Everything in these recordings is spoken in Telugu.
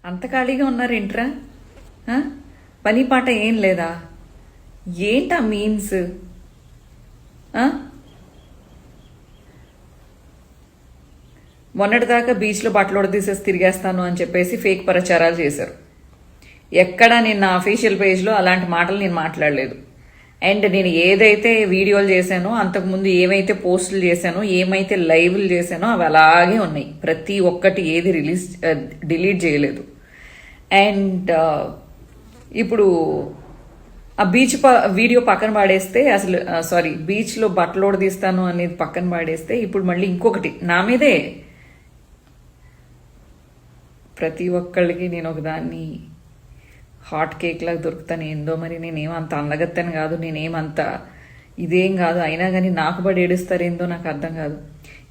అంత ఖాళీగా ఉన్నారు ఏంట్రా? పని పాట ఏం లేదా? ఏంటా మీన్స్? మొన్నటిదాకా బీచ్లో బట్టలు ఉడదీసేసి తిరిగేస్తాను అని చెప్పేసి ఫేక్ ప్రచారాలు చేశారు. ఎక్కడా నేను నా అఫీషియల్ పేజ్లో అలాంటి మాటలు నేను మాట్లాడలేదు. అండ్ నేను ఏదైతే వీడియోలు చేశానో, అంతకుముందు ఏమైతే పోస్టులు చేశానో, ఏమైతే లైవ్లు చేశానో అవి అలాగే ఉన్నాయి. ప్రతి ఒక్కటి ఏది డిలీట్ చేయలేదు. అండ్ ఇప్పుడు ఆ బీచ్ వీడియో పక్కన పాడేస్తే, అసలు సారీ, బీచ్లో బట్టలు తీస్తాను అనేది పక్కన పాడేస్తే, ఇప్పుడు మళ్ళీ ఇంకొకటి నా మీదే. ప్రతి ఒక్కళ్ళకి నేను ఒకదాన్ని హాట్ కేక్ లాగా దొరుకుతాను ఏందో. మరి నేనేమంత అందగత్తని కాదు, నేనేమంత ఇదేం కాదు. అయినా కానీ నాకు పడి ఏడుస్తారేందో నాకు అర్థం కాదు.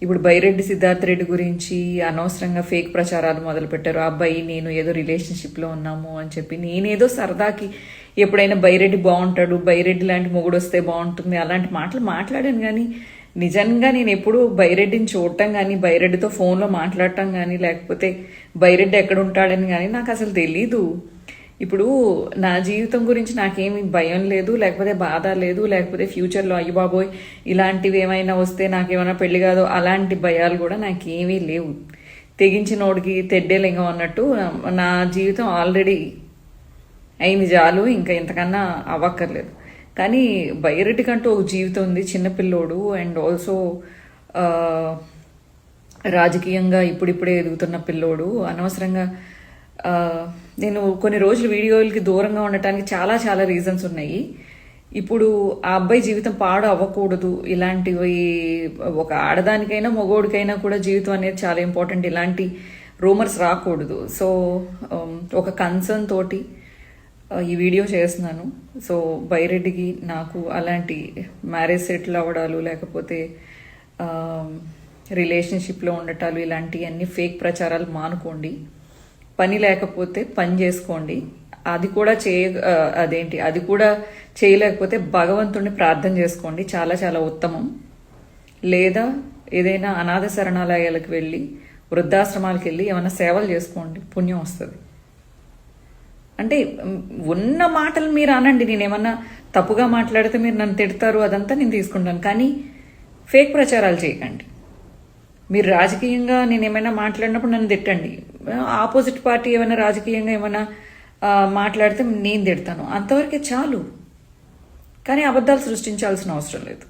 ఇప్పుడు బైరెడ్డి సిద్ధార్థ్ రెడ్డి గురించి అనవసరంగా ఫేక్ ప్రచారాలు మొదలుపెట్టారు. ఆ అబ్బాయి నేను ఏదో రిలేషన్షిప్లో ఉన్నాము అని చెప్పి, నేనేదో సరదాకి ఎప్పుడైనా బైరెడ్డి బాగుంటాడు, బైరెడ్డి లాంటి మొగుడు వస్తే బాగుంటుంది అలాంటి మాటలు మాట్లాడాను. కానీ నిజంగా నేను ఎప్పుడు బైరెడ్డిని చూడటం కానీ, బైరెడ్డితో ఫోన్లో మాట్లాడటం కానీ, లేకపోతే బైరెడ్డి ఎక్కడ ఉంటాడని కానీ నాకు అసలు తెలీదు. ఇప్పుడు నా జీవితం గురించి నాకేమి భయం లేదు, లేకపోతే బాధ లేదు, లేకపోతే ఫ్యూచర్లో అయ్యి బాబోయ్ ఇలాంటివి ఏమైనా వస్తే నాకేమైనా పెళ్లి కాదో అలాంటి భయాలు కూడా నాకేమీ లేవు. తెగించినోడికి తెడ్డేలింగం అన్నట్టు నా జీవితం ఆల్రెడీ అయింది చాలు, ఇంకా ఇంతకన్నా అవ్వక్కర్లేదు. కానీ బైరెడ్డి కంటూ ఒక జీవితం ఉంది, చిన్నపిల్లోడు. అండ్ ఆల్సో రాజకీయంగా ఇప్పుడిప్పుడే ఎదుగుతున్న పిల్లోడు. అనవసరంగా నేను కొన్ని రోజులు వీడియోలకి దూరంగా ఉండటానికి చాలా చాలా రీజన్స్ ఉన్నాయి. ఇప్పుడు ఆ అబ్బాయి జీవితం పాడు అవ్వకూడదు. ఇలాంటివి ఒక ఆడదానికైనా మగోడికైనా కూడా జీవితం అనేది చాలా ఇంపార్టెంట్. ఇలాంటి రూమర్స్ రాకూడదు. సో ఒక కన్సర్న్ తోటి ఈ వీడియో చేస్తున్నాను. సో బైరెడ్డికి నాకు అలాంటి మ్యారేజ్ సెటిల్ అవ్వడాలు, లేకపోతే రిలేషన్షిప్లో ఉండటాలు, ఇలాంటివన్నీ ఫేక్ ప్రచారాలు మానుకోండి. పని లేకపోతే పని చేసుకోండి. అది కూడా అది కూడా చేయలేకపోతే భగవంతుడిని ప్రార్థన చేసుకోండి, చాలా చాలా ఉత్తమం. లేదా ఏదైనా అనాథ శరణాలయాలకు వెళ్ళి, వృద్ధాశ్రమాలకు వెళ్ళి ఏమైనా సేవలు చేసుకోండి, పుణ్యం వస్తుంది. అంటే ఉన్న మాటలు మీరు అనండి. నేనేమన్నా తప్పుగా మాట్లాడితే మీరు నన్ను తిడతారు, అదంతా నేను తీసుకుంటాను. కానీ ఫేక్ ప్రచారాలు చేయకండి. మీరు రాజకీయంగా నేను ఏమైనా మాట్లాడినప్పుడు నన్ను తిట్టండి. ఆపోజిట్ పార్టీ ఏమైనా రాజకీయంగా ఏమైనా మాట్లాడితే నేను తిడతాను, అంతవరకే చాలు. కానీ అబద్ధాలు సృష్టించాల్సిన అవసరం లేదు.